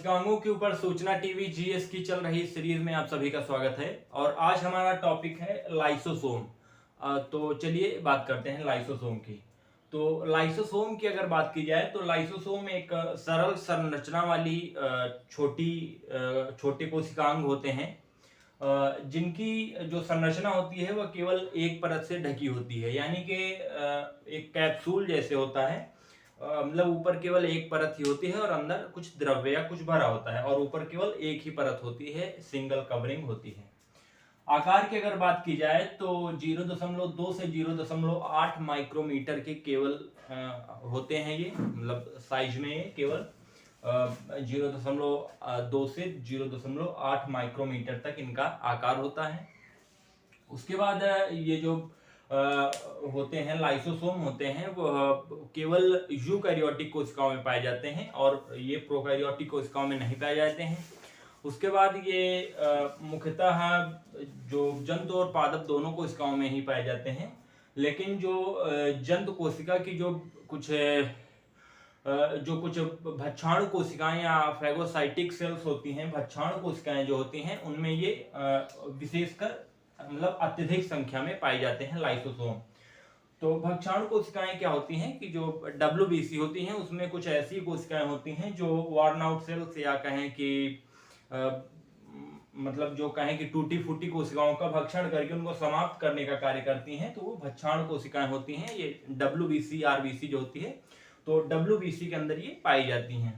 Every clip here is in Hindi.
कोशिकांगों के ऊपर सूचना टीवी जीएस की चल रही सीरीज में आप सभी का स्वागत है। और आज हमारा टॉपिक है लाइसोसोम। तो चलिए बात करते हैं लाइसोसोम की। तो लाइसोसोम की अगर बात की जाए तो लाइसोसोम एक सरल संरचना वाली छोटे कोशिकांग होते हैं, जिनकी जो संरचना होती है वह केवल एक परत से ढकी होती है, यानी कि एक कैप्सूल जैसे होता है। मतलब ऊपर केवल एक परत ही होती है और अंदर कुछ द्रव्य या कुछ भरा होता है, और ऊपर केवल एक ही परत होती है, सिंगल कवरिंग होती है। आकार की अगर बात की जाए तो 0.2 से 0.8 माइक्रोमीटर के केवल होते हैं ये, मतलब साइज में ये केवल 0.2 से 0.8 माइक्रोमीटर तक इनका आकार होता है। उसके बाद ये जो होते हैं लाइसोसोम होते हैं वो केवल यूकैरियोटिक कोशिकाओं में पाए जाते हैं, और ये प्रोकैरियोटिक कोशिकाओं में नहीं पाए जाते हैं। उसके बाद ये मुख्यतः जो जंतु और पादप दोनों कोशिकाओं में ही पाए जाते हैं, लेकिन जो जंतु कोशिका की जो कुछ भक्षाणु कोशिकाएं या फैगोसाइटिक सेल्स होती हैं, भक्षाणु कोशिकाएं जो होती हैं, उनमें ये विशेषकर मतलब अत्यधिक संख्या में पाए जाते हैं लाइसोसोम। तो भक्षाणु कोशिकाएं क्या होती हैं कि जो WBC होती हैं, उसमें कुछ ऐसी कोशिकाएं होती हैं जो वर्न आउट सेल्स या कहें कि मतलब जो कहें कि टूटी फूटी कोशिकाओं का भक्षण करके उनको समाप्त करने का कार्य करती हैं, तो वो भक्षाणु कोशिकाएं होती हैं। ये WBC RBC जो होती है, तो WBC के अंदर ये पाई जाती हैं।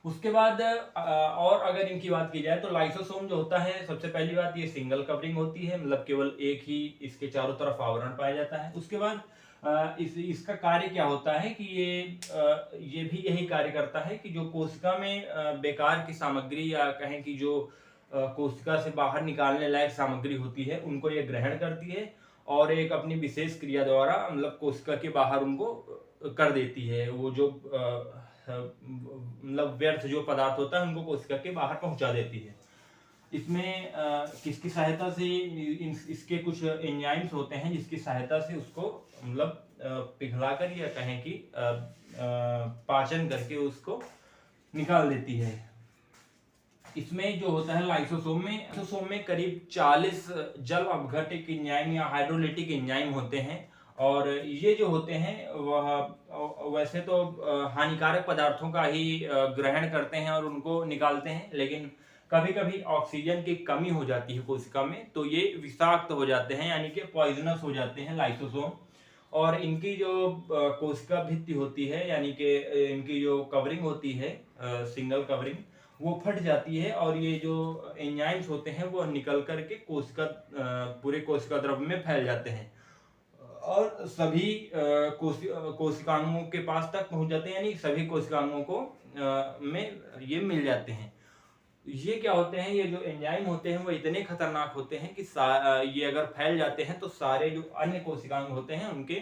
उसके बाद और अगर इनकी बात की जाए तो लाइसोसोम जो होता है, सबसे पहली बात ये सिंगल कवरिंग होती है, मतलब केवल एक ही इसके चारों तरफ आवरण पाया जाता है। उसके बाद इसका कार्य क्या होता है कि ये भी यही कार्य करता है कि जो कोशिका में बेकार की सामग्री या कहें कि जो कोशिका से बाहर निकालने लायक सामग्री होती है, उनको ये ग्रहण करती है और एक अपनी विशेष क्रिया द्वारा मतलब कोशिका के बाहर उनको कर देती है। वो जो मतलब व्यर्थ जो पदार्थ होता है उनको कोशिका के बाहर पहुंचा देती है। इसमें किसकी सहायता से? इसके कुछ एंजाइम्स होते हैं जिसकी सहायता से उसको मतलब पिघलाकर या कहें कि पाचन करके उसको निकाल देती है। इसमें जो होता है लाइसोसोम में करीब 40 जल अपघटित एंजाइम या हाइड्रोलिटिक एंजाइम होते हैं, और ये जो होते हैं वह वैसे तो हानिकारक पदार्थों का ही ग्रहण करते हैं और उनको निकालते हैं, लेकिन कभी कभी ऑक्सीजन की कमी हो जाती है कोशिका में, तो ये विषाक्त हो जाते हैं, यानी कि पॉइजनस हो जाते हैं लाइसोसोम। और इनकी जो कोशिका भित्ति होती है, यानी कि इनकी जो कवरिंग होती है सिंगल कवरिंग, वो फट जाती है, और ये जो एंजाइम्स होते हैं वो निकल करके पूरे कोशिका द्रव्य में फैल जाते हैं और सभी कोशिकांगों के पास तक पहुंच जाते हैं, यानी सभी कोशिकांगों को में ये मिल जाते हैं। ये क्या होते हैं, ये जो एंजाइम होते हैं वो इतने खतरनाक होते हैं कि ये अगर फैल जाते हैं तो सारे जो अन्य कोशिकांग होते हैं उनके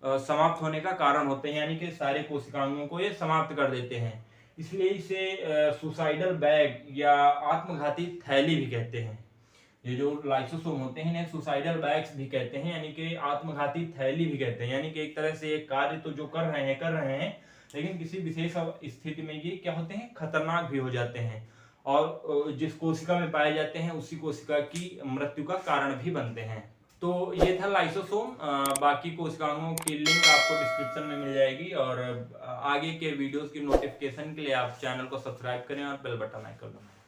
समाप्त होने का कारण होते हैं, यानी कि सारे कोशिकांगों को ये समाप्त कर देते हैं। इसलिए इसे सुसाइडल बैग या आत्मघाती थैली भी कहते हैं। ये जो लाइसोसोम होते हैं इन्हें सुसाइडल बैग्स भी कहते हैं, यानी कि आत्मघाती थैली भी कहते हैं। यानी कि एक तरह से एक कार्य तो जो कर रहे हैं, लेकिन किसी विशेष स्थिति में ये क्या होते हैं, खतरनाक भी हो जाते हैं, और जिस कोशिका में पाए जाते हैं उसी कोशिका की मृत्यु का कारण भी बनते हैं। तो ये था लाइसोसोम। बाकी कोशिकाओं की लिंक आपको डिस्क्रिप्शन में मिल जाएगी, और आगे के वीडियोस की नोटिफिकेशन के लिए आप चैनल को सब्सक्राइब करें और बेल बटन आइकन दबाएं।